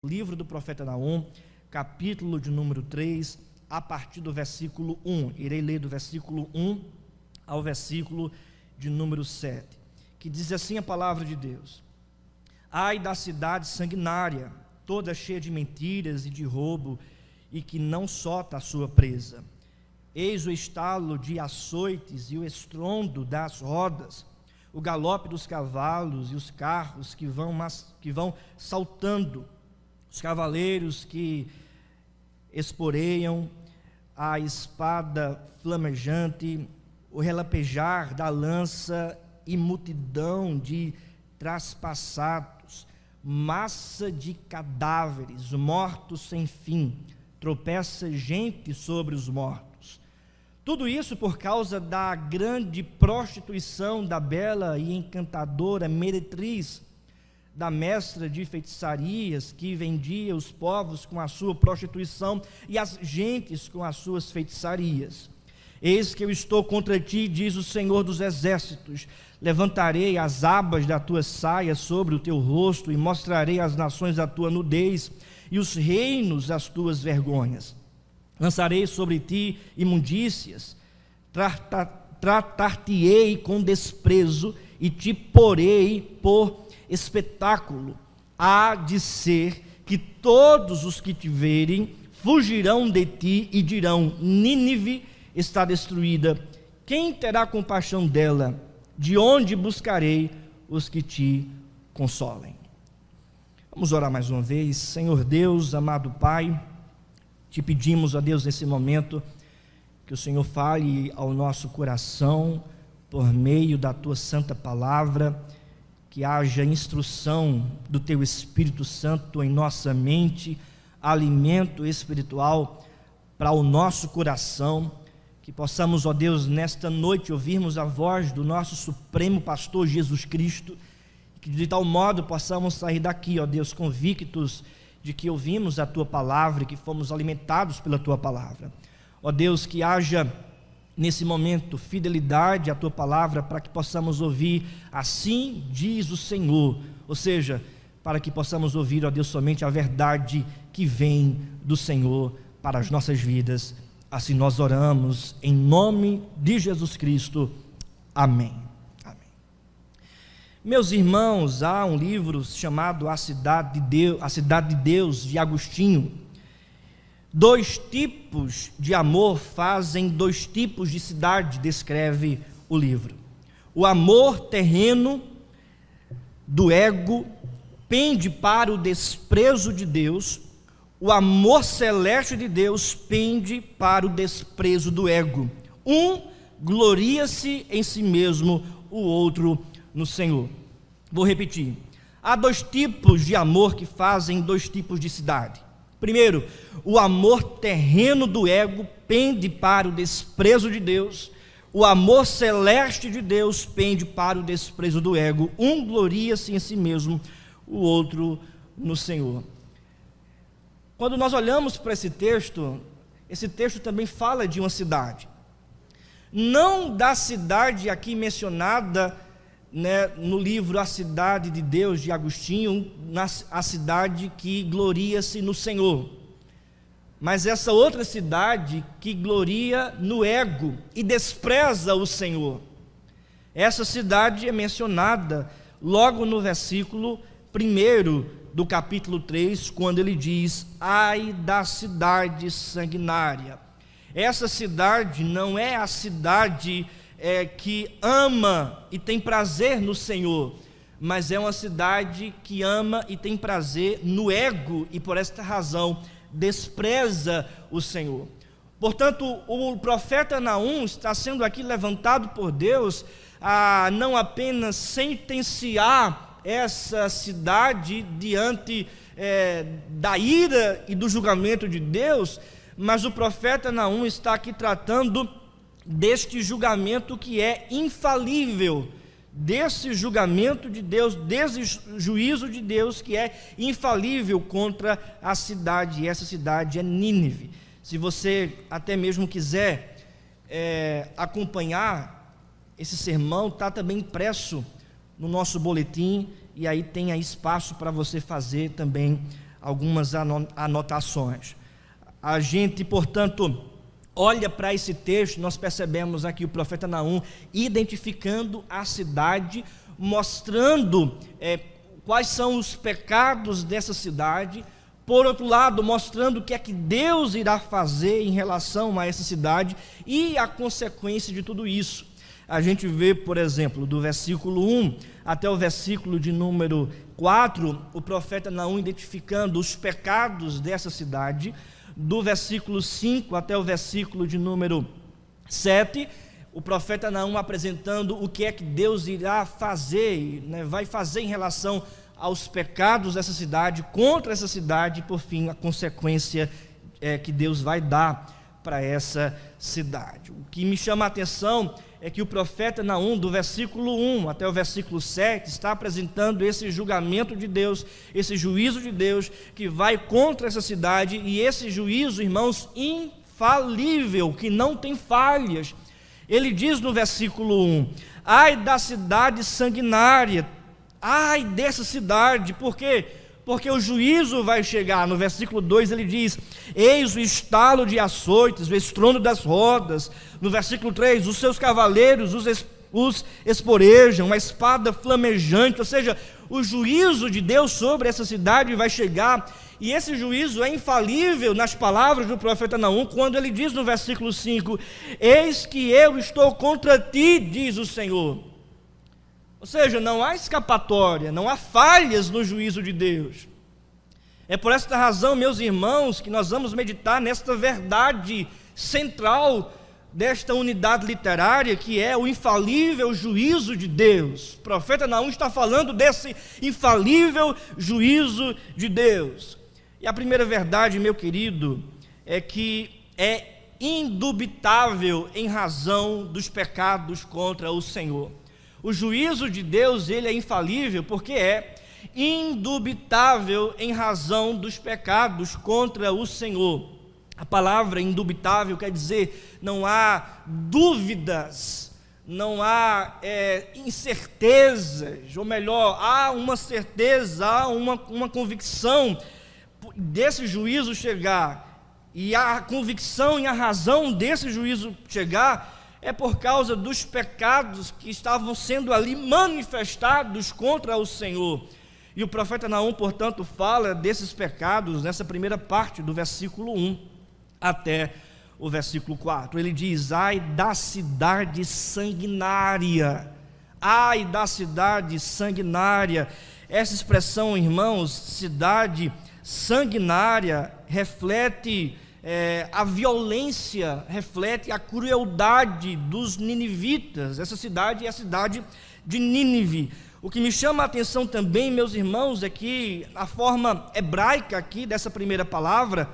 Livro do profeta Naum, capítulo de número 3, a partir do versículo 1. Irei ler do versículo 1 ao versículo de número 7, que diz assim a palavra de Deus: Ai da cidade sanguinária, toda cheia de mentiras e de roubo, e que não solta a sua presa. Eis o estalo de açoites e o estrondo das rodas, o galope dos cavalos e os carros que vão saltando, os cavaleiros que esporeiam, a espada flamejante, o relapejar da lança e multidão de traspassados, massa de cadáveres, mortos sem fim, tropeça gente sobre os mortos. Tudo isso por causa da grande prostituição da bela e encantadora meretriz, da mestra de feitiçarias, que vendia os povos com a sua prostituição e as gentes com as suas feitiçarias. Eis que eu estou contra ti, diz o Senhor dos Exércitos, levantarei as abas da tua saia sobre o teu rosto e mostrarei às nações a tua nudez e os reinos as tuas vergonhas. Lançarei sobre ti imundícias, tratar-te-ei com desprezo e te porei por espetáculo. Há de ser que todos os que te verem fugirão de ti e dirão: Nínive está destruída. Quem terá compaixão dela? De onde buscarei os que te consolem? Vamos orar mais uma vez. Senhor Deus, amado Pai, te pedimos, ó Deus, nesse momento, que o Senhor fale ao nosso coração por meio da tua santa palavra, que haja instrução do teu Espírito Santo em nossa mente, alimento espiritual para o nosso coração, que possamos, ó Deus, nesta noite ouvirmos a voz do nosso supremo pastor Jesus Cristo, que de tal modo possamos sair daqui, ó Deus, convictos de que ouvimos a tua palavra e que fomos alimentados pela tua palavra. Ó Deus, que haja nesse momento fidelidade à tua palavra, para que possamos ouvir assim diz o Senhor, ou seja, para que possamos ouvir, ó Deus, somente a verdade que vem do Senhor para as nossas vidas. Assim nós oramos em nome de Jesus Cristo. Amém. Amém. Meus irmãos, há um livro chamado A Cidade de Deus, de Agostinho. Dois tipos de amor fazem dois tipos de cidade, descreve o livro. O amor terreno do ego pende para o desprezo de Deus. O amor celeste de Deus pende para o desprezo do ego. Um gloria-se em si mesmo, o outro no Senhor. Vou repetir. Há dois tipos de amor que fazem dois tipos de cidade. Primeiro, o amor terreno do ego pende para o desprezo de Deus. O amor celeste de Deus pende para o desprezo do ego. Um gloria-se em si mesmo, o outro no Senhor. Quando nós olhamos para esse texto também fala de uma cidade. Não da cidade aqui mencionada, no livro A Cidade de Deus, de Agostinho, a cidade que gloria-se no Senhor, mas essa outra cidade que gloria no ego e despreza o Senhor. Essa cidade é mencionada logo no versículo 1 do capítulo 3, quando ele diz: ai da cidade sanguinária. Essa cidade não é a cidade que ama e tem prazer no Senhor, mas é uma cidade que ama e tem prazer no ego, e por esta razão despreza o Senhor. Portanto, o profeta Naum está sendo aqui levantado por Deus a não apenas sentenciar essa cidade diante da ira e do julgamento de Deus, mas o profeta Naum está aqui tratando deste julgamento que é infalível, desse julgamento de Deus, desse juízo de Deus que é infalível contra a cidade, e essa cidade é Nínive. Se você até mesmo quiser acompanhar esse sermão, está também impresso no nosso boletim, e aí tem espaço para você fazer também algumas anotações. A gente, portanto, olha para esse texto, nós percebemos aqui o profeta Naum identificando a cidade, mostrando quais são os pecados dessa cidade. Por outro lado, mostrando o que é que Deus irá fazer em relação a essa cidade e a consequência de tudo isso. A gente vê, por exemplo, do versículo 1 até o versículo de número 4, o profeta Naum identificando os pecados dessa cidade. Do versículo 5 até o versículo de número 7, o profeta Naum apresentando o que é que Deus irá fazer, vai fazer em relação aos pecados dessa cidade, contra essa cidade, e por fim a consequência que Deus vai dar para essa cidade. O que me chama a atenção é que o profeta Naum, do versículo 1 até o versículo 7, está apresentando esse julgamento de Deus, esse juízo de Deus que vai contra essa cidade, e esse juízo, irmãos, infalível, que não tem falhas. Ele diz no versículo 1: ai da cidade sanguinária, ai dessa cidade. Por quê? Porque o juízo vai chegar. No versículo 2 ele diz: eis o estalo de açoites, o estrondo das rodas. No versículo 3, os seus cavaleiros os esporejam, uma espada flamejante. Ou seja, o juízo de Deus sobre essa cidade vai chegar, e esse juízo é infalível nas palavras do profeta Naum, quando ele diz no versículo 5: eis que eu estou contra ti, diz o Senhor. Ou seja, não há escapatória, não há falhas no juízo de Deus. É por esta razão, meus irmãos, que nós vamos meditar nesta verdade central desta unidade literária, que é o infalível juízo de Deus. O profeta Naum está falando desse infalível juízo de Deus. E a primeira verdade, meu querido, é que é indubitável em razão dos pecados contra o Senhor. O juízo de Deus, ele é infalível porque é indubitável em razão dos pecados contra o Senhor. A palavra indubitável quer dizer não há dúvidas, não há incertezas, ou melhor, há uma certeza, há uma convicção desse juízo chegar, e a convicção e a razão desse juízo chegar é por causa dos pecados que estavam sendo ali manifestados contra o Senhor. E o profeta Naum, portanto, fala desses pecados nessa primeira parte do versículo 1 até o versículo 4. Ele diz: ai da cidade sanguinária, ai da cidade sanguinária. Essa expressão, irmãos, cidade sanguinária, reflete a violência, reflete a crueldade dos ninivitas. Essa cidade é a cidade de Nínive. O que me chama a atenção também, meus irmãos, é que a forma hebraica aqui dessa primeira palavra,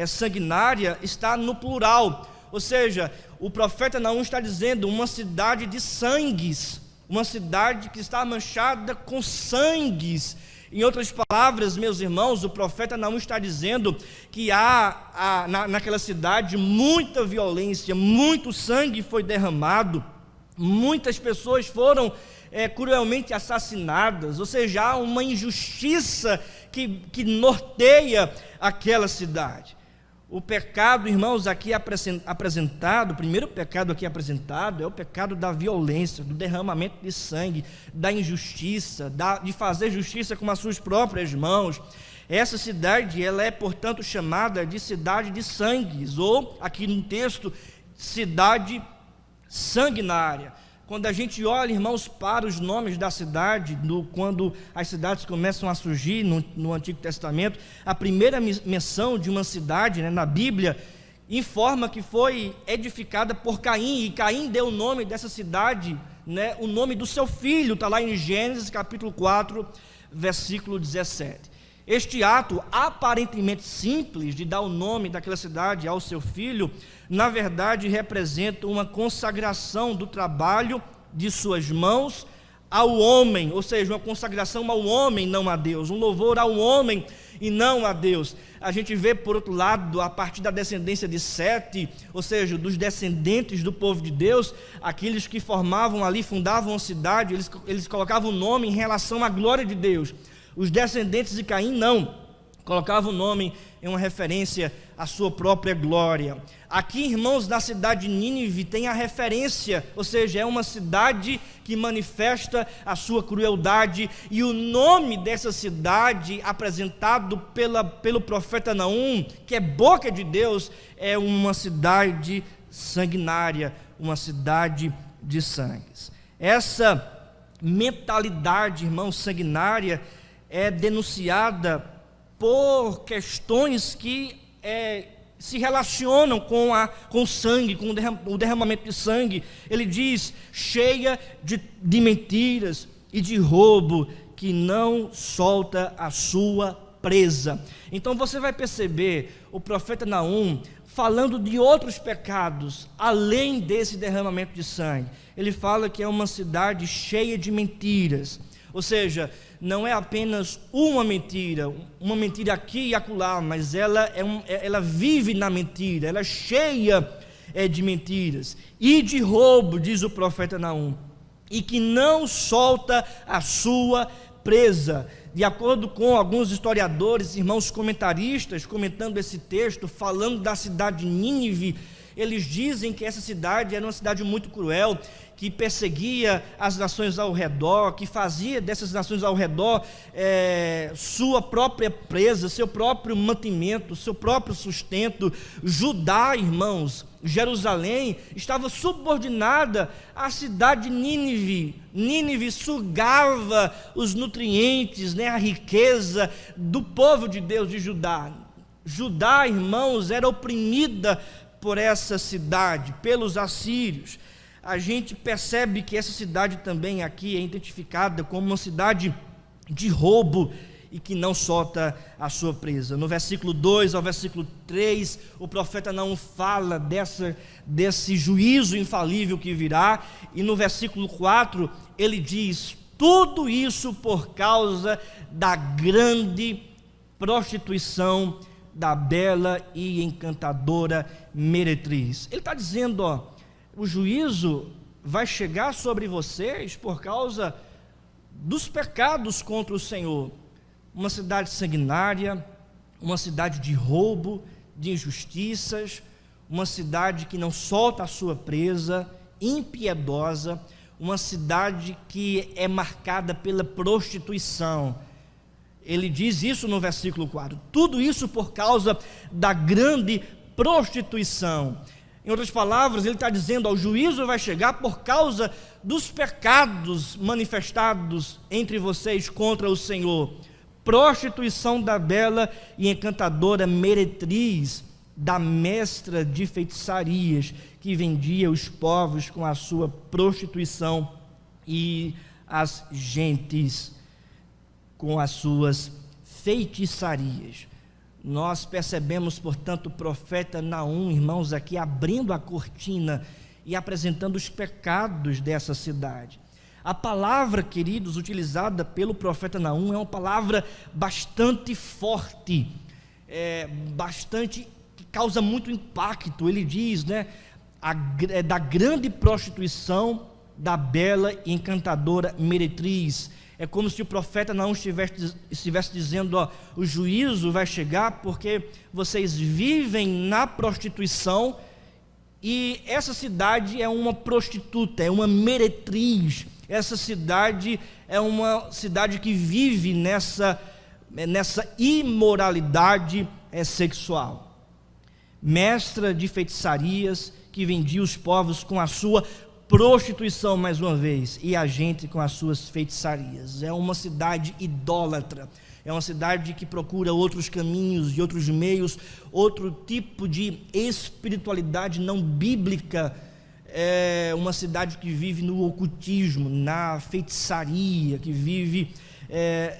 sanguinária, está no plural. Ou seja, o profeta Naum está dizendo uma cidade de sangues, uma cidade que está manchada com sangues. Em outras palavras, meus irmãos, o profeta Naum está dizendo que há naquela cidade muita violência, muito sangue foi derramado, muitas pessoas foram cruelmente assassinadas. Ou seja, há uma injustiça que norteia aquela cidade. O pecado, irmãos, aqui apresentado, o primeiro pecado aqui apresentado é o pecado da violência, do derramamento de sangue, da injustiça, de fazer justiça com as suas próprias mãos. Essa cidade, ela é, portanto, chamada de cidade de sangues, ou, aqui no texto, cidade sanguinária. Quando a gente olha, irmãos, para os nomes da cidade, quando as cidades começam a surgir no Antigo Testamento, a primeira menção de uma cidade, na Bíblia, informa que foi edificada por Caim, e Caim deu o nome dessa cidade, o nome do seu filho, está lá em Gênesis capítulo 4, versículo 17. Este ato aparentemente simples de dar o nome daquela cidade ao seu filho, na verdade representa uma consagração do trabalho de suas mãos ao homem, ou seja, uma consagração ao homem, não a Deus, um louvor ao homem e não a Deus. A gente vê, por outro lado, a partir da descendência de Sete, ou seja, dos descendentes do povo de Deus, aqueles que formavam ali, fundavam a cidade, eles colocavam o nome em relação à glória de Deus. Os descendentes de Caim não. colocava o nome em uma referência à sua própria glória. Aqui, irmãos, na cidade de Nínive tem a referência, ou seja, é uma cidade que manifesta a sua crueldade, e o nome dessa cidade, apresentado pelo profeta Naum, que é boca de Deus, é uma cidade sanguinária, uma cidade de sangues. Essa mentalidade, irmãos, sanguinária, é denunciada por questões que se relacionam com o sangue, com o derramamento de sangue. Ele diz, cheia de mentiras e de roubo, que não solta a sua presa. Então você vai perceber o profeta Naum falando de outros pecados, além desse derramamento de sangue. Ele fala que é uma cidade cheia de mentiras, ou seja, não é apenas uma mentira aqui e acolá, mas ela vive na mentira, ela é cheia de mentiras e de roubo, diz o profeta Naum, e que não solta a sua presa. De acordo com alguns historiadores, irmãos comentaristas, comentando esse texto, falando da cidade de Nínive, eles dizem que essa cidade era uma cidade muito cruel, que perseguia as nações ao redor, que fazia dessas nações ao redor sua própria presa, seu próprio mantimento, seu próprio sustento. Judá, irmãos, Jerusalém, estava subordinada à cidade de Nínive. Nínive sugava os nutrientes, a riqueza do povo de Deus de Judá. Judá, irmãos, era oprimida por essa cidade, pelos assírios. A gente percebe que essa cidade também aqui é identificada como uma cidade de roubo e que não solta a sua presa. No versículo 2 ao versículo 3, o profeta Naum fala desse juízo infalível que virá, e no versículo 4 ele diz, tudo isso por causa da grande prostituição da bela e encantadora meretriz. Ele está dizendo, o juízo vai chegar sobre vocês por causa dos pecados contra o Senhor. Uma cidade sanguinária, uma cidade de roubo, de injustiças, uma cidade que não solta a sua presa, impiedosa, uma cidade que é marcada pela prostituição. Ele diz isso no versículo 4, tudo isso por causa da grande prostituição. Em outras palavras, ele está dizendo, o juízo vai chegar por causa dos pecados manifestados entre vocês contra o Senhor. Prostituição da bela e encantadora meretriz, da mestra de feitiçarias, que vendia os povos com a sua prostituição, e as gentes com as suas feitiçarias. Nós percebemos, portanto, o profeta Naum, irmãos, aqui abrindo a cortina e apresentando os pecados dessa cidade. A palavra, queridos, utilizada pelo profeta Naum é uma palavra bastante forte, que causa muito impacto. Ele diz, da grande prostituição da bela e encantadora meretriz. É como se o profeta Naum estivesse dizendo, o juízo vai chegar porque vocês vivem na prostituição, e essa cidade é uma prostituta, é uma meretriz. Essa cidade é uma cidade que vive nessa imoralidade sexual. Mestra de feitiçarias, que vendia os povos com a sua prostituição, mais uma vez, e a gente com as suas feitiçarias. É uma cidade idólatra, é uma cidade que procura outros caminhos e outros meios, outro tipo de espiritualidade não bíblica. É uma cidade que vive no ocultismo, na feitiçaria, que vive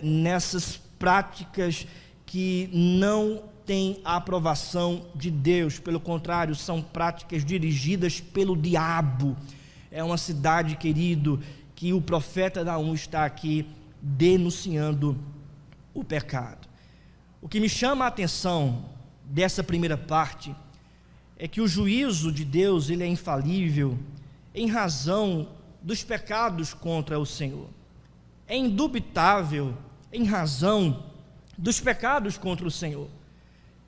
nessas práticas que não têm a aprovação de Deus. Pelo contrário, são práticas dirigidas pelo diabo. É uma cidade, querido, que o profeta Naum está aqui denunciando o pecado. O que me chama a atenção dessa primeira parte é que o juízo de Deus, ele é infalível em razão dos pecados contra o Senhor. É indubitável em razão dos pecados contra o Senhor.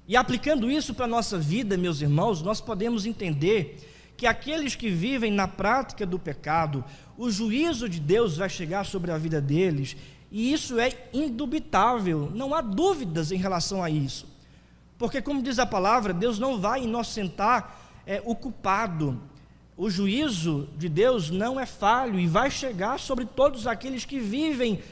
E aplicando isso para a nossa vida, meus irmãos, nós podemos entender que aqueles que vivem na prática do pecado, o juízo de Deus vai chegar sobre a vida deles, e isso é indubitável, não há dúvidas em relação a isso. Porque, como diz a palavra, Deus não vai inocentar o culpado. O juízo de Deus não é falho e vai chegar sobre todos aqueles que vivem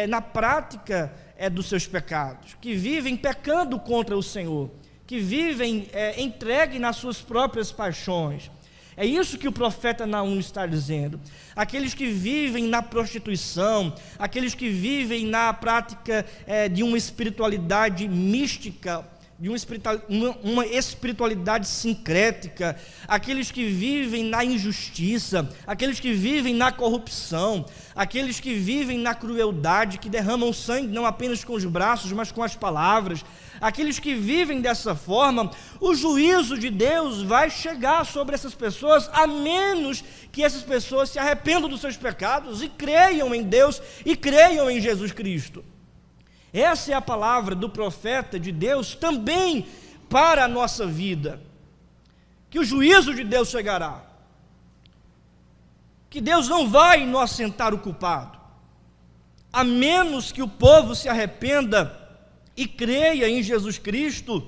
na prática dos seus pecados, que vivem pecando contra o Senhor, que vivem entregue nas suas próprias paixões. É isso que o profeta Naum está dizendo. Aqueles que vivem na prostituição, aqueles que vivem na prática de uma espiritualidade mística, de uma espiritualidade sincrética, aqueles que vivem na injustiça, aqueles que vivem na corrupção, aqueles que vivem na crueldade, que derramam sangue não apenas com os braços, mas com as palavras, aqueles que vivem dessa forma, o juízo de Deus vai chegar sobre essas pessoas, a menos que essas pessoas se arrependam dos seus pecados e creiam em Deus e creiam em Jesus Cristo. Essa é a palavra do profeta de Deus também para a nossa vida, que o juízo de Deus chegará, que Deus não vai inocentar o culpado, a menos que o povo se arrependa e creia em Jesus Cristo.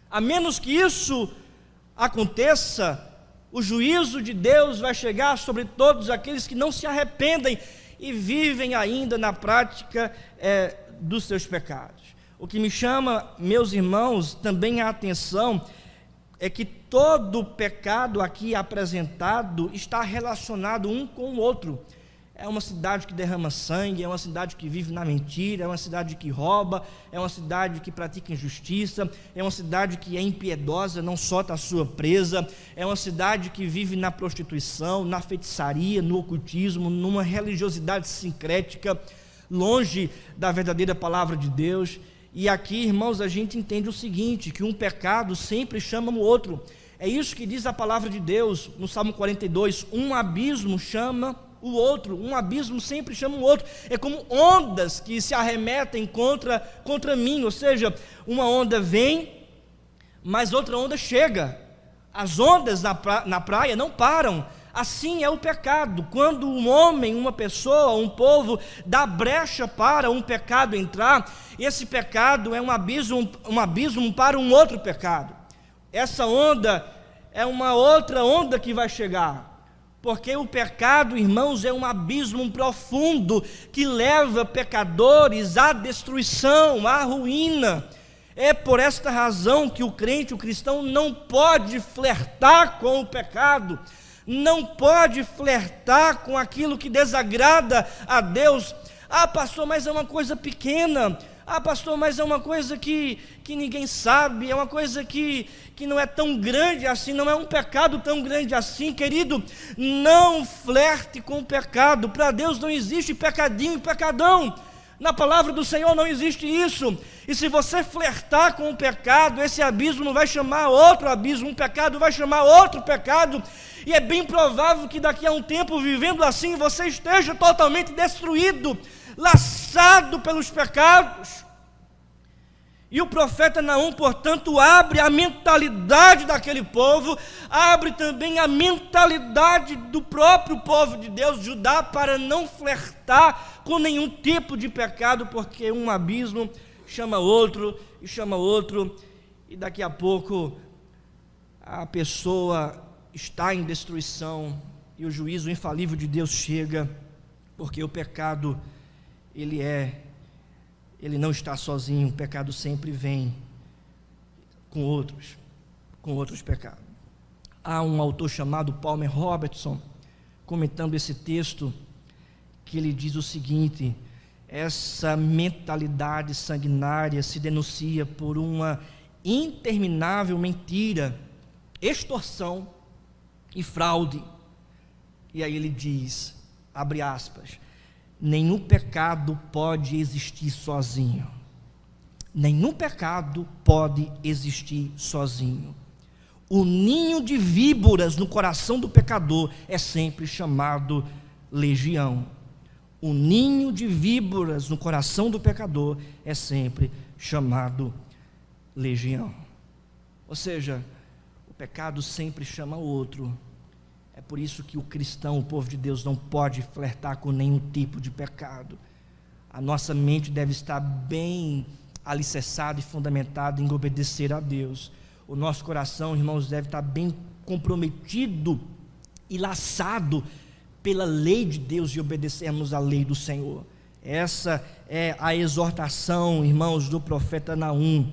A menos que isso aconteça, o juízo de Deus vai chegar sobre todos aqueles que não se arrependem e vivem ainda na prática dos seus pecados. O que me chama, meus irmãos, também a atenção é que todo pecado aqui apresentado está relacionado um com o outro. É uma cidade que derrama sangue, é uma cidade que vive na mentira, é uma cidade que rouba, é uma cidade que pratica injustiça, é uma cidade que é impiedosa, não solta a sua presa, é uma cidade que vive na prostituição, na feitiçaria, no ocultismo, numa religiosidade sincrética, longe da verdadeira palavra de Deus. E aqui, irmãos, a gente entende o seguinte, que um pecado sempre chama o outro. É isso que diz a palavra de Deus no Salmo 42, um abismo chama o outro, um abismo sempre chama o outro. É como ondas que se arremetem contra mim, ou seja, uma onda vem, mas outra onda chega. As ondas na praia não param. Assim é o pecado. Quando um homem, uma pessoa, um povo dá brecha para um pecado entrar, esse pecado é um abismo para um outro pecado. Essa onda é uma outra onda que vai chegar. Porque o pecado, irmãos, é um abismo profundo que leva pecadores à destruição, à ruína. É por esta razão que o crente, o cristão, não pode flertar com o pecado, não pode flertar com aquilo que desagrada a Deus. Ah, pastor, mas é uma coisa pequena. Ah, pastor, mas é uma coisa que ninguém sabe, é uma coisa que não é tão grande assim, não é um pecado tão grande assim. Querido, não flerte com o pecado. Para Deus não existe pecadinho e pecadão. Na palavra do Senhor não existe isso. E se você flertar com o pecado, esse abismo vai chamar outro abismo, um pecado vai chamar outro pecado, e é bem provável que daqui a um tempo, vivendo assim, você esteja totalmente destruído, laçado pelos pecados. E o profeta Naum, portanto, abre a mentalidade daquele povo, abre também a mentalidade do próprio povo de Deus, Judá, para não flertar com nenhum tipo de pecado, porque um abismo chama outro, e daqui a pouco a pessoa está em destruição, e o juízo infalível de Deus chega, porque o pecado, ele não está sozinho, o pecado sempre vem com outros pecados. Há um autor chamado Palmer Robertson, comentando esse texto, que ele diz o seguinte: essa mentalidade sanguinária se denuncia por uma interminável mentira, extorsão e fraude. E aí ele diz, abre aspas, nenhum pecado pode existir sozinho. Nenhum pecado pode existir sozinho. O ninho de víboras no coração do pecador é sempre chamado legião. um ninho de víboras no coração do pecador é sempre chamado legião. Ou seja, o pecado sempre chama o outro. É por isso que o cristão, o povo de Deus, não pode flertar com nenhum tipo de pecado. A nossa mente deve estar bem alicerçada e fundamentada em obedecer a Deus. O nosso coração, irmãos, deve estar bem comprometido e laçado pela lei de Deus e obedecermos à lei do Senhor. Essa é a exortação, irmãos, do profeta Naum.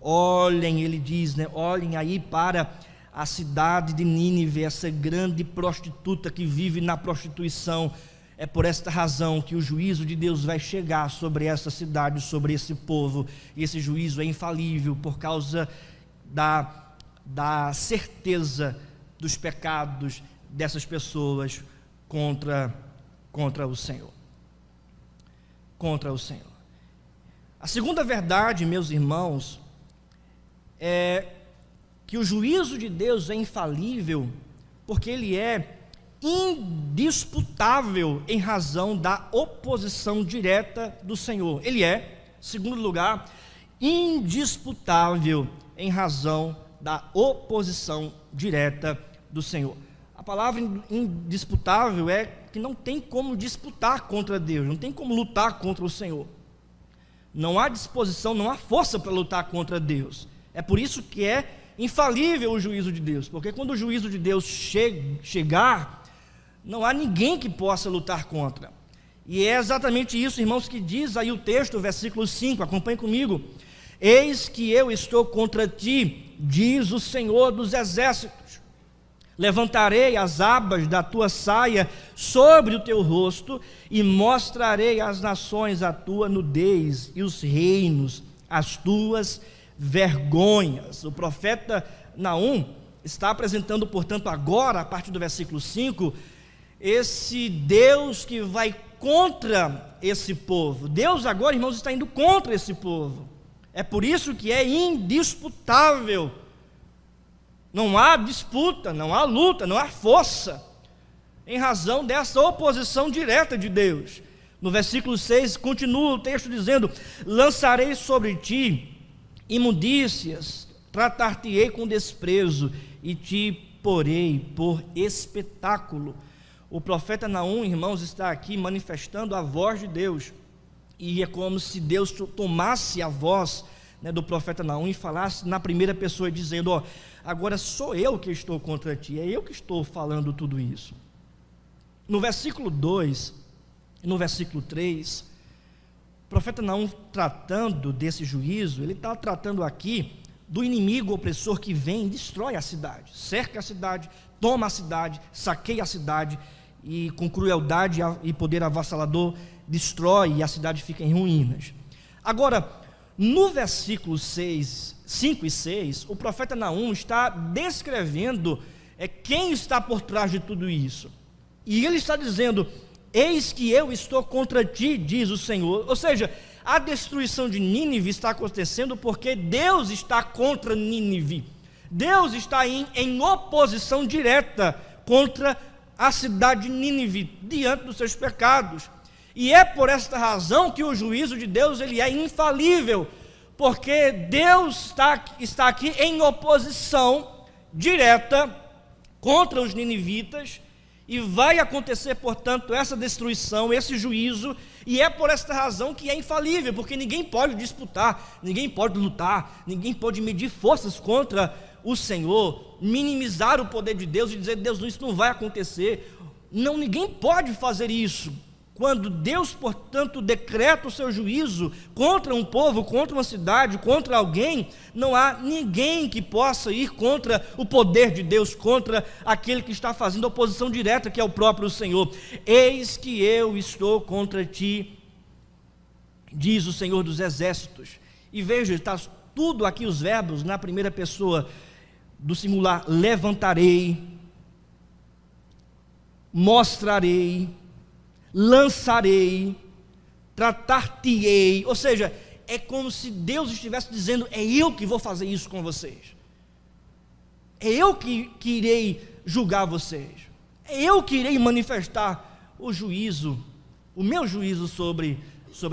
Olhem, ele diz, olhem aí para a cidade de Nínive, essa grande prostituta que vive na prostituição. É por esta razão que o juízo de Deus vai chegar sobre essa cidade, sobre esse povo, e esse juízo é infalível por causa da certeza dos pecados dessas pessoas contra o Senhor. Contra o Senhor. A segunda verdade, meus irmãos, é que o juízo de Deus é infalível porque ele é indisputável em razão da oposição direta do Senhor. Ele é, em segundo lugar, indisputável em razão da oposição direta do Senhor. A palavra indisputável é que não tem como disputar contra Deus, não tem como lutar contra o Senhor. Não há disposição, não há força para lutar contra Deus. É por isso que é infalível o juízo de Deus, porque quando o juízo de Deus chegar, não há ninguém que possa lutar contra. E é exatamente isso, irmãos, que diz aí o texto, versículo 5, acompanhe comigo. Eis que eu estou contra ti, diz o Senhor dos exércitos. Levantarei as abas da tua saia sobre o teu rosto e mostrarei às nações a tua nudez e os reinos as tuas vergonhas. O profeta Naum está apresentando, portanto, agora, a partir do versículo 5, esse Deus que vai contra esse povo. Deus agora, irmãos, está indo contra esse povo. É por isso que é indisputável. Não há disputa, não há luta, não há força, em razão dessa oposição direta de Deus. No versículo 6, continua o texto dizendo: lançarei sobre ti imundícias, tratar-te-ei com desprezo e te porei por espetáculo. O profeta Naum, irmãos, está aqui manifestando a voz de Deus, e é como se Deus tomasse a voz do profeta Naum e falasse na primeira pessoa, dizendo: agora sou eu que estou contra ti, é eu que estou falando tudo isso. No versículo 2 e no versículo 3, o profeta Naum, tratando desse juízo, ele está tratando aqui do inimigo opressor que vem e destrói a cidade, cerca a cidade, toma a cidade, saqueia a cidade e com crueldade e poder avassalador destrói, e a cidade fica em ruínas. Agora, no versículo 5 e 6, o profeta Naum está descrevendo quem está por trás de tudo isso. E ele está dizendo: eis que eu estou contra ti, diz o Senhor. Ou seja, a destruição de Nínive está acontecendo porque Deus está contra Nínive. Deus está em oposição direta contra a cidade de Nínive, diante dos seus pecados. E é por esta razão que o juízo de Deus ele é infalível, porque Deus está aqui em oposição direta contra os ninivitas, e vai acontecer, portanto, essa destruição, esse juízo, e é por esta razão que é infalível, porque ninguém pode disputar, ninguém pode lutar, ninguém pode medir forças contra o Senhor, minimizar o poder de Deus e dizer: Deus, isso não vai acontecer. Não, ninguém pode fazer isso. Quando Deus, portanto, decreta o seu juízo contra um povo, contra uma cidade, contra alguém, não há ninguém que possa ir contra o poder de Deus, contra aquele que está fazendo oposição direta, que é o próprio Senhor. Eis que eu estou contra ti, diz o Senhor dos exércitos. E veja, está tudo aqui os verbos na primeira pessoa do singular: levantarei, mostrarei, lançarei, tratar-te-ei. Ou seja, é como se Deus estivesse dizendo: é eu que vou fazer isso com vocês, é eu que irei julgar vocês, é eu que irei manifestar o juízo o meu juízo sobre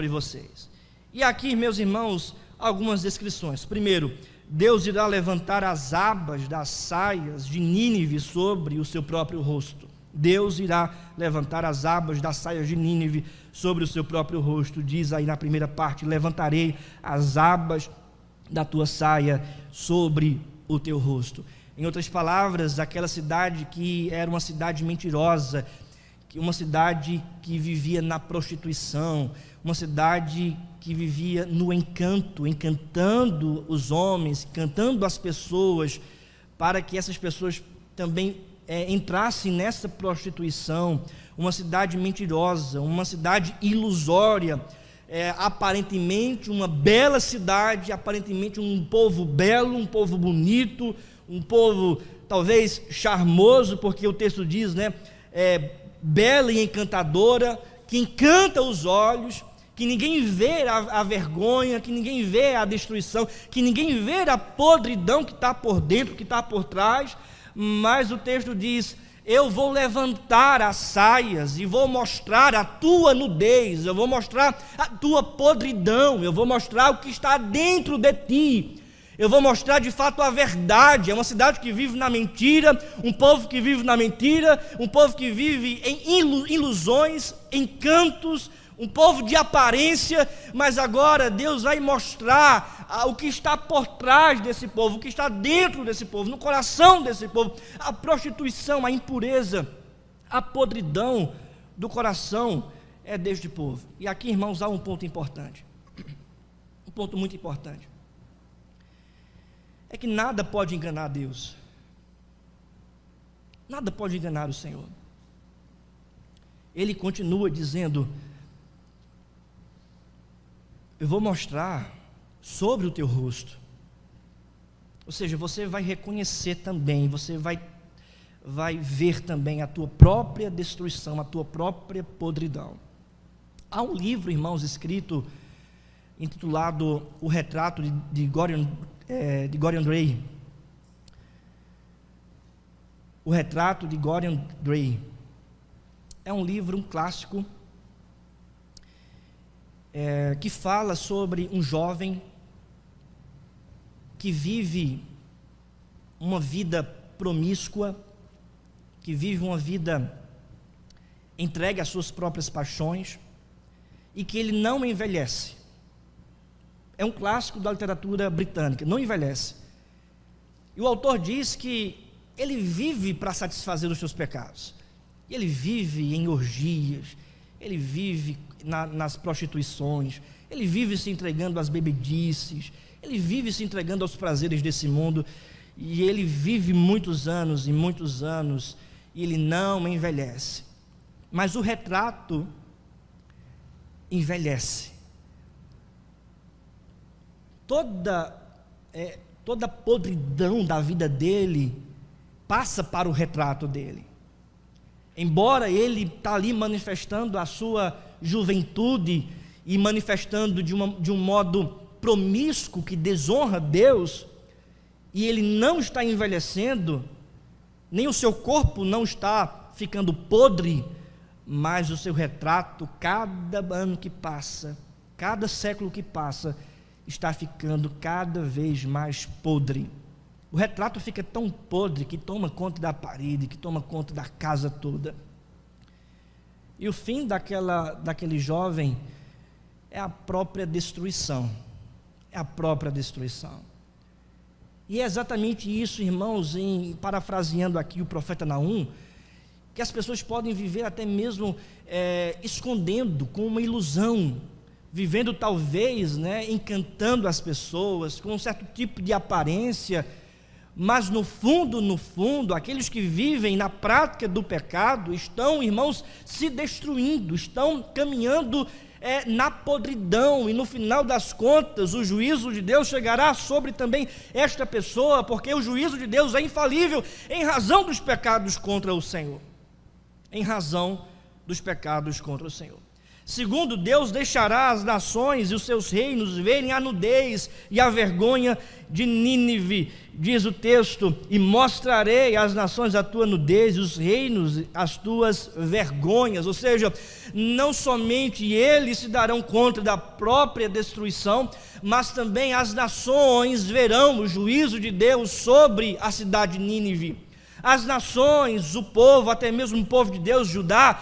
vocês. E aqui, meus irmãos, algumas descrições. Primeiro, Deus irá levantar as abas das saias de Nínive sobre o seu próprio rosto. Deus irá levantar as abas das saias de Nínive sobre o seu próprio rosto. Diz aí na primeira parte: levantarei as abas da tua saia sobre o teu rosto. Em outras palavras, aquela cidade que era uma cidade mentirosa, uma cidade que vivia na prostituição, uma cidade que vivia no encanto, encantando os homens, encantando as pessoas, para que essas pessoas também entrassem nessa prostituição, uma cidade mentirosa, uma cidade ilusória, aparentemente uma bela cidade, aparentemente um povo belo, um povo bonito, um povo talvez charmoso, porque o texto diz, bela e encantadora, que encanta os olhos, que ninguém vê a vergonha, que ninguém vê a destruição, que ninguém vê a podridão que está por dentro, que está por trás. Mas o texto diz: eu vou levantar as saias e vou mostrar a tua nudez, eu vou mostrar a tua podridão, eu vou mostrar o que está dentro de ti, eu vou mostrar de fato a verdade. É uma cidade que vive na mentira, um povo que vive na mentira, um povo que vive em ilusões, encantos, um povo de aparência. Mas agora Deus vai mostrar o que está por trás desse povo, o que está dentro desse povo, no coração desse povo, a prostituição, a impureza, a podridão do coração deste povo. E aqui, irmãos, há um ponto importante, um ponto muito importante, é que nada pode enganar Deus, nada pode enganar o Senhor. Ele continua dizendo: eu vou mostrar sobre o teu rosto. Ou seja, você vai reconhecer também, você vai ver também a tua própria destruição, a tua própria podridão. Há um livro, irmãos, escrito, intitulado O Retrato de Dorian Gray. O Retrato de Dorian Gray. É um livro, um clássico, que fala sobre um jovem que vive uma vida promíscua, que vive uma vida entregue às suas próprias paixões, e que ele não envelhece. É um clássico da literatura britânica, não envelhece. E o autor diz que ele vive para satisfazer os seus pecados. Ele vive em orgias, ele vive nas prostituições, ele vive se entregando às bebedices, ele vive se entregando aos prazeres desse mundo, e ele vive muitos anos e muitos anos, e ele não envelhece. Mas o retrato envelhece. Toda a podridão da vida dele passa para o retrato dele. Embora ele está ali manifestando a sua juventude e manifestando de um modo promíscuo que desonra Deus, e ele não está envelhecendo, nem o seu corpo não está ficando podre, mas o seu retrato, cada ano que passa, cada século que passa, está ficando cada vez mais podre. O retrato fica tão podre que toma conta da parede, que toma conta da casa toda. E o fim daquele jovem é a própria destruição. É a própria destruição. E é exatamente isso, irmãos, parafraseando aqui o profeta Naum, que as pessoas podem viver até mesmo escondendo com uma ilusão, vivendo talvez, encantando as pessoas com um certo tipo de aparência, mas no fundo, aqueles que vivem na prática do pecado estão, irmãos, se destruindo, estão caminhando na podridão, e no final das contas o juízo de Deus chegará sobre também esta pessoa, porque o juízo de Deus é infalível em razão dos pecados contra o Senhor, em razão dos pecados contra o Senhor. Segundo, Deus deixará as nações e os seus reinos verem a nudez e a vergonha de Nínive, diz o texto, e mostrarei às nações a tua nudez e os reinos as tuas vergonhas. Ou seja, não somente eles se darão conta da própria destruição, mas também as nações verão o juízo de Deus sobre a cidade de Nínive. As nações, o povo, até mesmo o povo de Deus, Judá,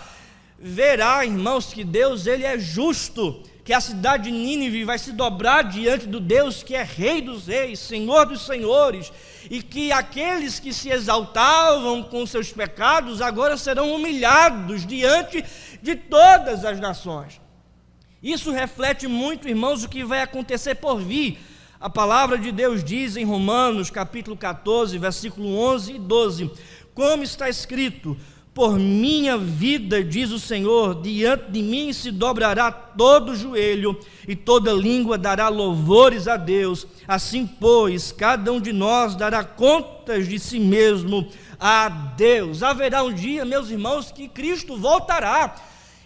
verá, irmãos, que Deus ele é justo, que a cidade de Nínive vai se dobrar diante do Deus que é Rei dos reis, Senhor dos senhores, e que aqueles que se exaltavam com seus pecados agora serão humilhados diante de todas as nações. Isso reflete muito, irmãos, o que vai acontecer por vir. A palavra de Deus diz em Romanos capítulo 14, versículo 11 e 12, como está escrito: por minha vida, diz o Senhor, diante de mim se dobrará todo joelho e toda língua dará louvores a Deus. Assim, pois, cada um de nós dará contas de si mesmo a Deus. Haverá um dia, meus irmãos, que Cristo voltará,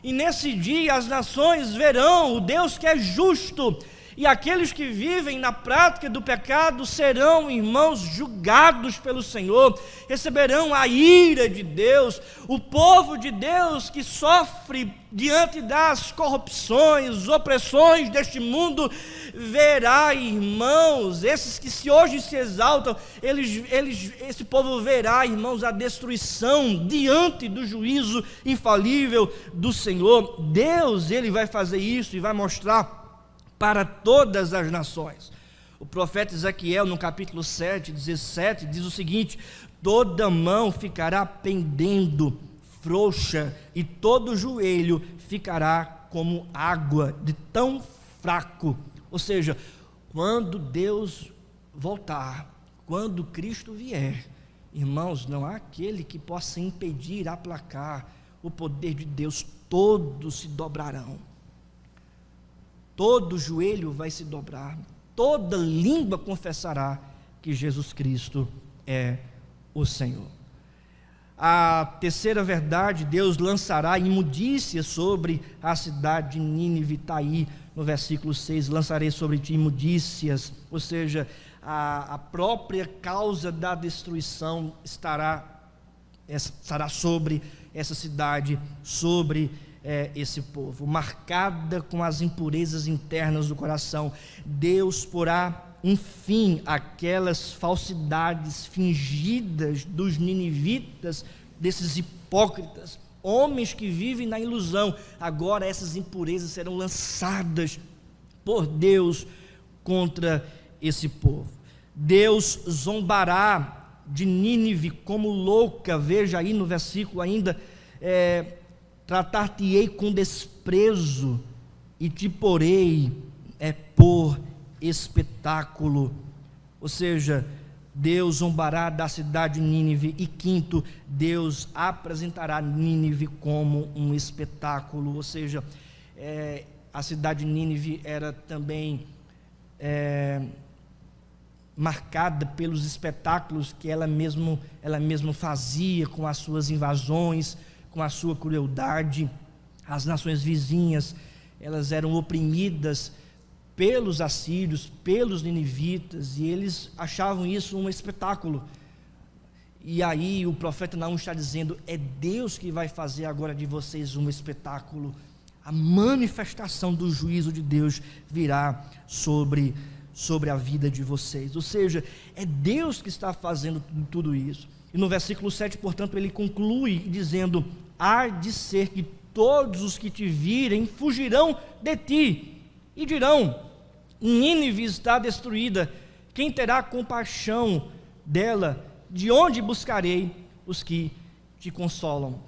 e nesse dia as nações verão o Deus que é justo, e aqueles que vivem na prática do pecado serão, irmãos, julgados pelo Senhor, receberão a ira de Deus. O povo de Deus que sofre diante das corrupções, opressões deste mundo, verá, irmãos, esses que hoje se exaltam, esse povo verá, irmãos, a destruição diante do juízo infalível do Senhor. Deus, ele vai fazer isso e vai mostrar para todas as nações. O profeta Ezequiel, no capítulo 7, 17, diz o seguinte: toda mão ficará pendendo, frouxa, e todo joelho ficará como água, de tão fraco. Ou seja, quando Deus voltar, quando Cristo vier, irmãos, não há aquele que possa impedir, aplacar o poder de Deus. Todos se dobrarão. Todo joelho vai se dobrar, toda língua confessará que Jesus Cristo é o Senhor. A terceira verdade, Deus lançará imundícia sobre a cidade de Nínive. Está aí no versículo 6, lançarei sobre ti imundícias, ou seja, a própria causa da destruição estará sobre essa cidade, sobre esse povo, marcada com as impurezas internas do coração. Deus porá um fim àquelas falsidades fingidas dos ninivitas, desses hipócritas, homens que vivem na ilusão. Agora essas impurezas serão lançadas por Deus contra esse povo. Deus zombará de Nínive como louca. Veja aí no versículo ainda, tratar-te-ei com desprezo e te porei por espetáculo. Ou seja, Deus zombará da cidade de Nínive. E quinto, Deus apresentará Nínive como um espetáculo. Ou seja, a cidade de Nínive era também marcada pelos espetáculos que ela mesma fazia com as suas invasões, com a sua crueldade. As nações vizinhas, elas eram oprimidas pelos assírios, pelos ninivitas, e eles achavam isso um espetáculo. E aí o profeta Naum está dizendo: é Deus que vai fazer agora de vocês um espetáculo. A manifestação do juízo de Deus virá sobre a vida de vocês. Ou seja, é Deus que está fazendo tudo isso. E no versículo 7, portanto, ele conclui dizendo: há de ser que todos os que te virem fugirão de ti, e dirão: Nínive está destruída, quem terá compaixão dela? De onde buscarei os que te consolam?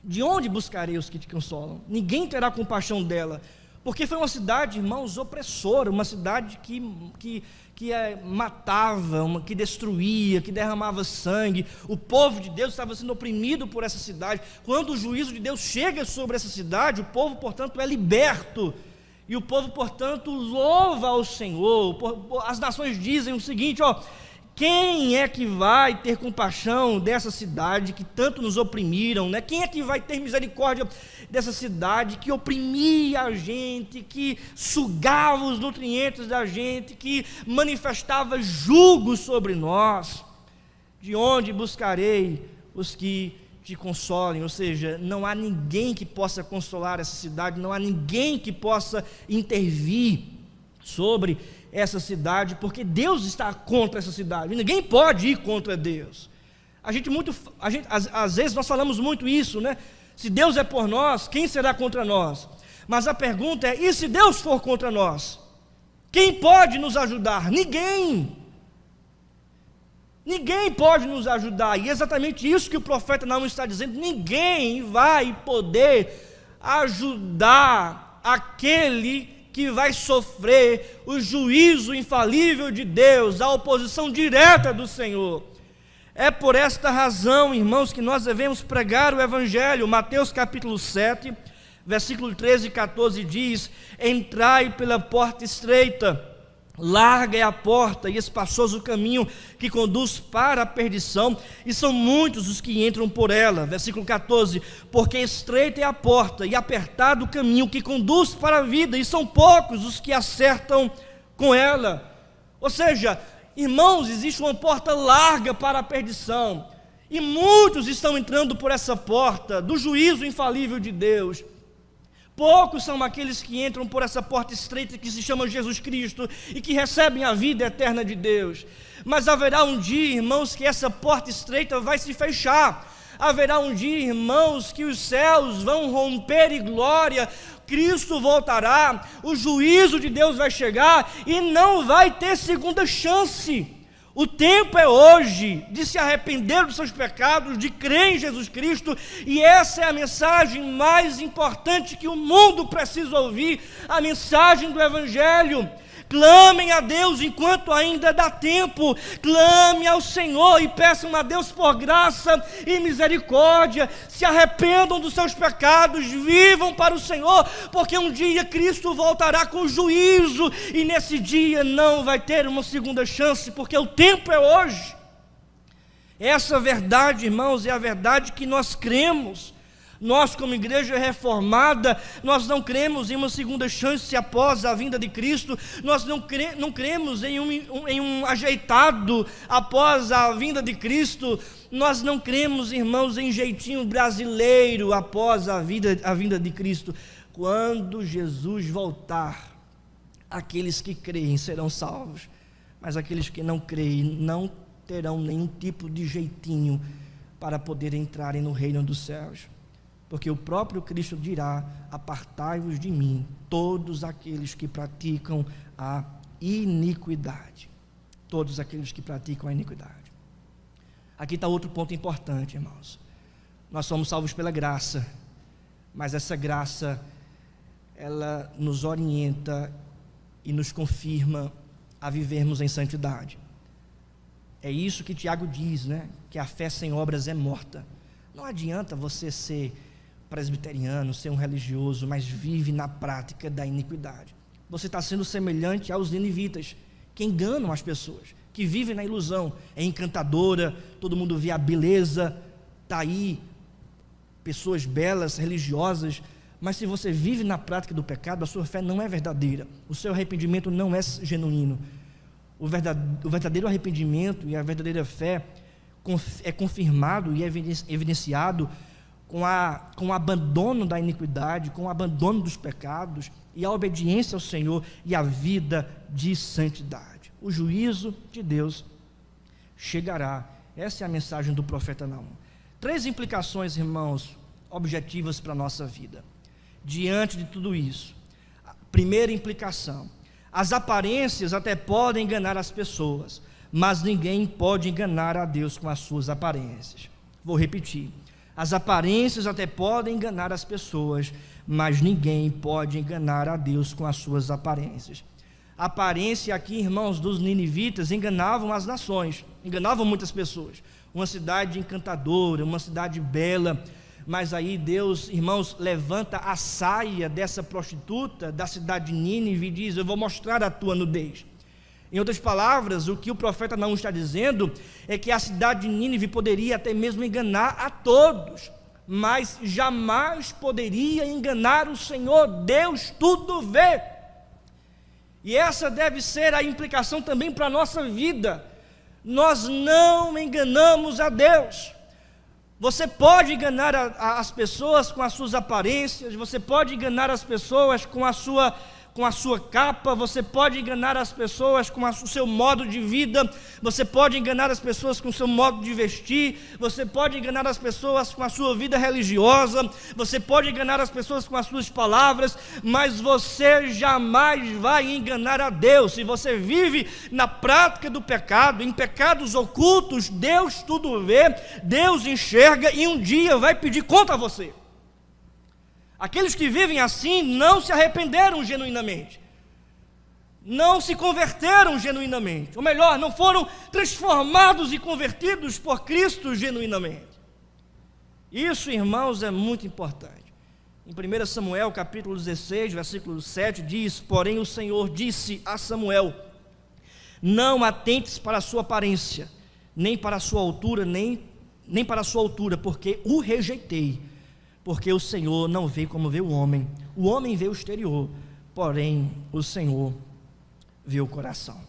De onde buscarei os que te consolam? Ninguém terá compaixão dela, porque foi uma cidade, irmãos, opressora, uma cidade que matava, que destruía, que derramava sangue. O povo de Deus estava sendo oprimido por essa cidade. Quando o juízo de Deus chega sobre essa cidade, o povo, portanto, é liberto, e o povo, portanto, louva ao Senhor. As nações dizem o seguinte: Quem é que vai ter compaixão dessa cidade que tanto nos oprimiram, né? Quem é que vai ter misericórdia dessa cidade que oprimia a gente, que sugava os nutrientes da gente, que manifestava jugo sobre nós? De onde buscarei os que te consolem? Ou seja, não há ninguém que possa consolar essa cidade, não há ninguém que possa intervir sobre essa cidade, porque Deus está contra essa cidade, ninguém pode ir contra Deus. Às vezes nós falamos muito isso, né? Se Deus é por nós, quem será contra nós? Mas a pergunta é: e se Deus for contra nós? Quem pode nos ajudar? Ninguém. Ninguém pode nos ajudar, e é exatamente isso que o profeta Naum está dizendo: ninguém vai poder ajudar aquele que vai sofrer o juízo infalível de Deus, a oposição direta do Senhor. É por esta razão, irmãos, que nós devemos pregar o Evangelho. Mateus capítulo 7, versículo 13 e 14 diz: entrai pela porta estreita, larga é a porta e espaçoso o caminho que conduz para a perdição, e são muitos os que entram por ela. Versículo 14: porque estreita é a porta e apertado o caminho que conduz para a vida, e são poucos os que acertam com ela. Ou seja, irmãos, existe uma porta larga para a perdição, e muitos estão entrando por essa porta do juízo infalível de Deus. Poucos são aqueles que entram por essa porta estreita que se chama Jesus Cristo e que recebem a vida eterna de Deus. Mas haverá um dia, irmãos, que essa porta estreita vai se fechar. Haverá um dia, irmãos, que os céus vão romper em glória, Cristo voltará, o juízo de Deus vai chegar e não vai ter segunda chance. O tempo é hoje de se arrepender dos seus pecados, de crer em Jesus Cristo, e essa é a mensagem mais importante que o mundo precisa ouvir, a mensagem do Evangelho. Clamem a Deus enquanto ainda dá tempo, clame ao Senhor e peçam a Deus por graça e misericórdia, se arrependam dos seus pecados, vivam para o Senhor, porque um dia Cristo voltará com juízo, e nesse dia não vai ter uma segunda chance, porque o tempo é hoje. Essa verdade, irmãos, é a verdade que nós cremos. Nós, como igreja reformada, nós não cremos em uma segunda chance após a vinda de Cristo. Nós não cremos em um ajeitado após a vinda de Cristo. Nós não cremos, irmãos, em jeitinho brasileiro após a vinda de Cristo. Quando Jesus voltar, aqueles que creem serão salvos, mas aqueles que não creem não terão nenhum tipo de jeitinho para poder entrarem no reino dos céus. Porque o próprio Cristo dirá: apartai-vos de mim, todos aqueles que praticam a iniquidade. Todos aqueles que praticam a iniquidade. Aqui está outro ponto importante, irmãos. Nós somos salvos pela graça, mas essa graça, ela nos orienta e nos confirma a vivermos em santidade. É isso que Tiago diz, né? Que a fé sem obras é morta. Não adianta você ser presbiteriano, ser um religioso, mas vive na prática da iniquidade. Você está sendo semelhante aos ninivitas, que enganam as pessoas, que vivem na ilusão. É encantadora, todo mundo vê a beleza, está aí, pessoas belas, religiosas, mas se você vive na prática do pecado, a sua fé não é verdadeira, o seu arrependimento não é genuíno. O verdadeiro arrependimento e a verdadeira fé é confirmado e é evidenciado com o abandono da iniquidade, com o abandono dos pecados e a obediência ao Senhor e a vida de santidade. O juízo de Deus chegará. Essa é a mensagem do profeta Naum. 3 implicações, irmãos, objetivas para a nossa vida diante de tudo isso. A primeira implicação: as aparências até podem enganar as pessoas, mas ninguém pode enganar a Deus com as suas aparências. Vou repetir: as aparências até podem enganar as pessoas, mas ninguém pode enganar a Deus com as suas aparências. A aparência aqui, irmãos, dos ninivitas enganavam as nações, enganavam muitas pessoas. Uma cidade encantadora, uma cidade bela, mas aí Deus, irmãos, levanta a saia dessa prostituta da cidade de Nínive e diz: eu vou mostrar a tua nudez. Em outras palavras, o que o profeta Naum está dizendo é que a cidade de Nínive poderia até mesmo enganar a todos, mas jamais poderia enganar o Senhor. Deus tudo vê. E essa deve ser a implicação também para a nossa vida. Nós não enganamos a Deus. Você pode enganar as pessoas com as suas aparências, você pode enganar as pessoas com a sua capa, você pode enganar as pessoas com o seu modo de vida, você pode enganar as pessoas com o seu modo de vestir, você pode enganar as pessoas com a sua vida religiosa, você pode enganar as pessoas com as suas palavras, mas você jamais vai enganar a Deus. Se você vive na prática do pecado, em pecados ocultos, Deus tudo vê, Deus enxerga e um dia vai pedir conta a você. Aqueles que vivem assim não se arrependeram genuinamente, não se converteram genuinamente, ou melhor, não foram transformados e convertidos por Cristo genuinamente. Isso, irmãos, é muito importante. Em 1 Samuel capítulo 16, versículo 7 diz: porém o Senhor disse a Samuel: não atentes para a sua aparência, nem para a sua altura, nem para a sua altura, porque o rejeitei. Porque o Senhor não vê como vê o homem vê o exterior, porém o Senhor vê o coração.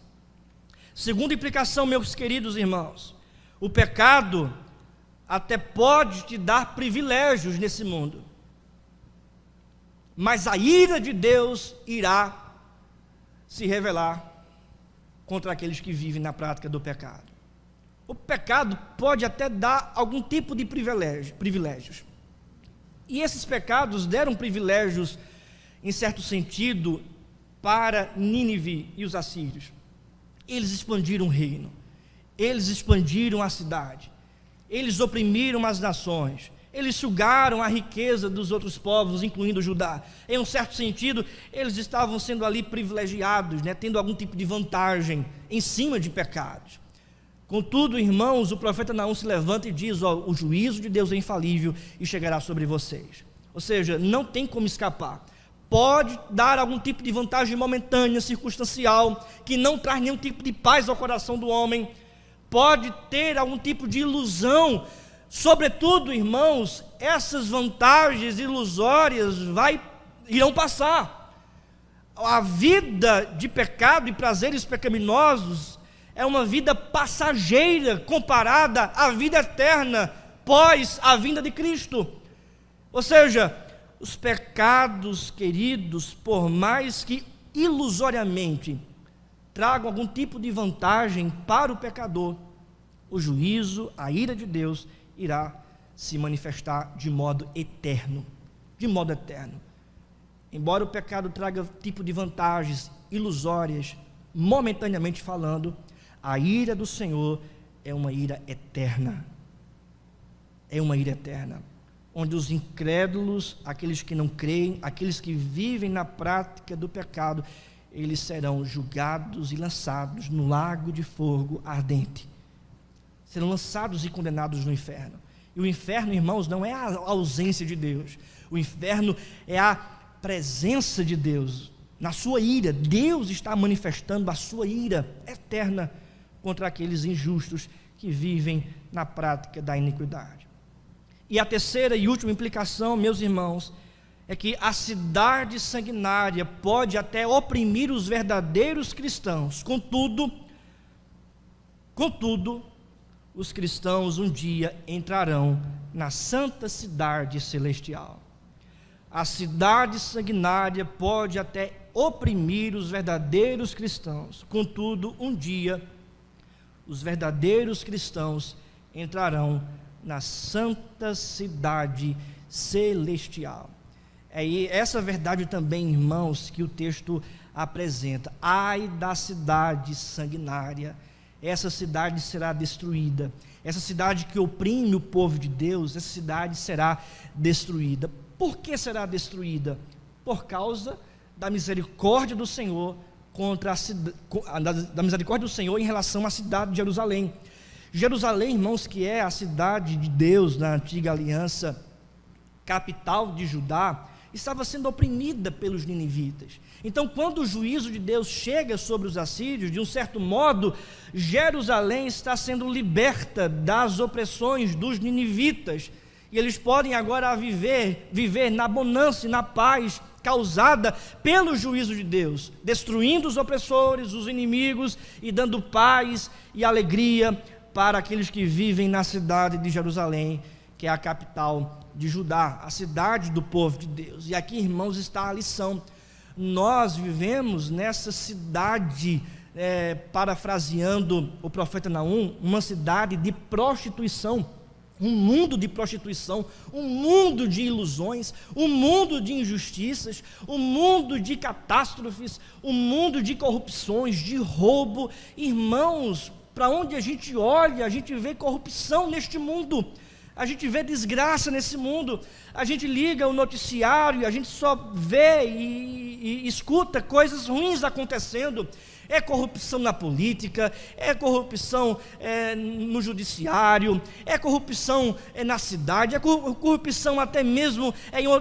Segunda implicação, meus queridos irmãos, o pecado até pode te dar privilégios nesse mundo, mas a ira de Deus irá se revelar contra aqueles que vivem na prática do pecado. O pecado pode até dar algum tipo de privilégios. E esses pecados deram privilégios, em certo sentido, para Nínive e os assírios. Eles expandiram o reino, eles expandiram a cidade, eles oprimiram as nações, eles sugaram a riqueza dos outros povos, incluindo Judá. Em um certo sentido, eles estavam sendo ali privilegiados, tendo algum tipo de vantagem em cima de pecados. Contudo, irmãos, o profeta Naum se levanta e diz: o juízo de Deus é infalível e chegará sobre vocês. Ou seja, não tem como escapar. Pode dar algum tipo de vantagem momentânea, circunstancial, que não traz nenhum tipo de paz ao coração do homem. Pode ter algum tipo de ilusão. Sobretudo, irmãos, essas vantagens ilusórias irão passar. A vida de pecado e prazeres pecaminosos é uma vida passageira comparada à vida eterna pós a vinda de Cristo. Ou seja, os pecados, queridos, por mais que ilusoriamente tragam algum tipo de vantagem para o pecador, o juízo, a ira de Deus irá se manifestar de modo eterno. De modo eterno. Embora o pecado traga tipo de vantagens ilusórias, momentaneamente falando, a ira do Senhor é uma ira eterna. É uma ira eterna, onde os incrédulos, aqueles que não creem, aqueles que vivem na prática do pecado, eles serão julgados e lançados no lago de fogo ardente. Serão lançados e condenados no inferno. E o inferno, irmãos, não é a ausência de Deus. O inferno é a presença de Deus. Na sua ira, Deus está manifestando a sua ira eterna contra aqueles injustos que vivem na prática da iniquidade. E a terceira e última implicação, meus irmãos, é que a cidade sanguinária pode até oprimir os verdadeiros cristãos. Contudo, os cristãos um dia entrarão na santa cidade celestial. A cidade sanguinária pode até oprimir os verdadeiros cristãos. Contudo, um dia os verdadeiros cristãos entrarão na santa cidade celestial. É essa verdade também, irmãos, que o texto apresenta. Ai da cidade sanguinária, essa cidade será destruída. Essa cidade que oprime o povo de Deus, essa cidade será destruída. Por que será destruída? Por causa da misericórdia do Senhor da misericórdia do Senhor em relação à cidade de Jerusalém. Jerusalém, irmãos, que é a cidade de Deus na antiga aliança, capital de Judá, estava sendo oprimida pelos ninivitas. Então, quando o juízo de Deus chega sobre os assírios, de um certo modo, Jerusalém está sendo liberta das opressões dos ninivitas, e eles podem agora viver na bonança e na paz causada pelo juízo de Deus, destruindo os opressores, os inimigos, e dando paz e alegria para aqueles que vivem na cidade de Jerusalém, que é a capital de Judá, a cidade do povo de Deus. E aqui, irmãos, está a lição. Nós vivemos nessa cidade, parafraseando o profeta Naum, uma cidade de prostituição, um mundo de prostituição, um mundo de ilusões, um mundo de injustiças, um mundo de catástrofes, um mundo de corrupções, de roubo. Irmãos, para onde a gente olha, a gente vê corrupção neste mundo, a gente vê desgraça nesse mundo, a gente liga o noticiário, a gente só vê e escuta coisas ruins acontecendo. É corrupção na política, é corrupção no judiciário, é corrupção na cidade, é corrupção até mesmo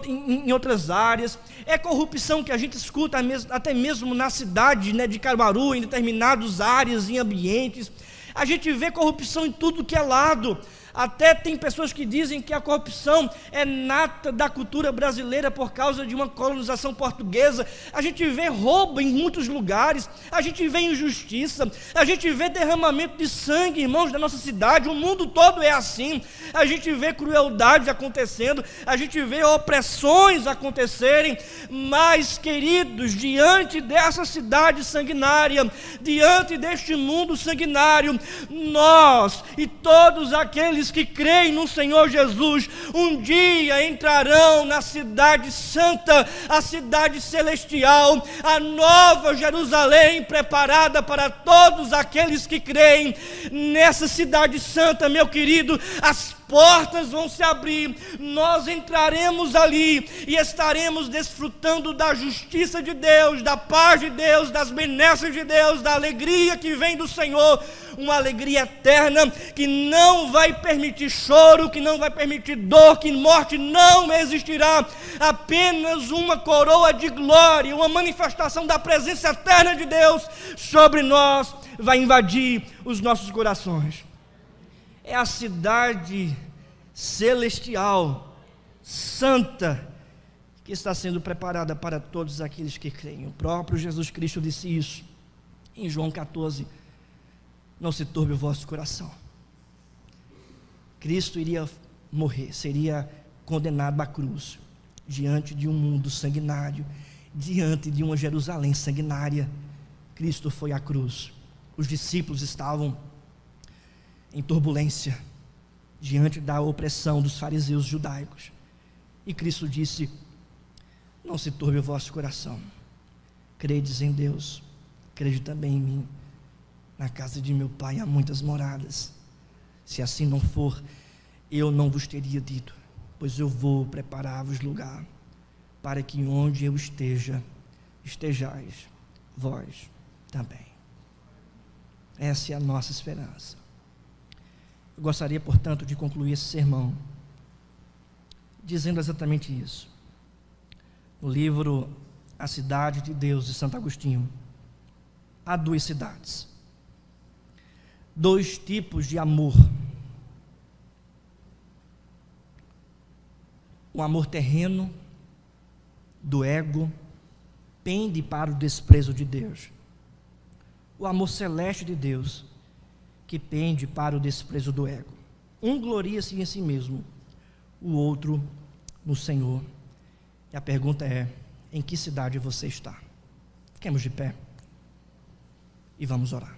em outras áreas, é corrupção que a gente escuta até mesmo na cidade, de Caruaru, em determinadas áreas, em ambientes. A gente vê corrupção em tudo que é lado. Até tem pessoas que dizem que a corrupção é nata da cultura brasileira por causa de uma colonização portuguesa. A gente vê roubo em muitos lugares, a gente vê injustiça, a gente vê derramamento de sangue, irmãos, da nossa cidade. O mundo todo é assim. A gente vê crueldade acontecendo, a gente vê opressões acontecerem. Mas, queridos, diante dessa cidade sanguinária, diante deste mundo sanguinário, nós e todos aqueles que creem no Senhor Jesus, um dia entrarão na cidade santa, a cidade celestial, a nova Jerusalém, preparada para todos aqueles que creem. Nessa cidade santa, meu querido, as portas vão se abrir, nós entraremos ali e estaremos desfrutando da justiça de Deus, da paz de Deus, das benesses de Deus, da alegria que vem do Senhor, uma alegria eterna que não vai permitir choro, que não vai permitir dor, que morte não existirá, apenas uma coroa de glória, uma manifestação da presença eterna de Deus sobre nós vai invadir os nossos corações. É a cidade celestial, santa, que está sendo preparada para todos aqueles que creem. O próprio Jesus Cristo disse isso em João 14: não se turbe o vosso coração. Cristo iria morrer, seria condenado à cruz, diante de um mundo sanguinário, diante de uma Jerusalém sanguinária. Cristo foi à cruz. Os discípulos estavam em turbulência, diante da opressão dos fariseus judaicos, e Cristo disse: não se turbe o vosso coração, credes em Deus, crede também em mim. Na casa de meu Pai há muitas moradas. Se assim não for, eu não vos teria dito, pois eu vou preparar-vos lugar, para que onde eu esteja, estejais vós também. Essa é a nossa esperança. Eu gostaria, portanto, de concluir esse sermão dizendo exatamente isso. No livro A Cidade de Deus, de Santo Agostinho, há duas cidades, dois tipos de amor: o amor terreno, do ego, pende para o desprezo de Deus. O amor celeste de Deus, que pende para o desprezo do ego. Um gloria-se em si mesmo, o outro no Senhor. E a pergunta é: em que cidade você está? Fiquemos de pé e vamos orar.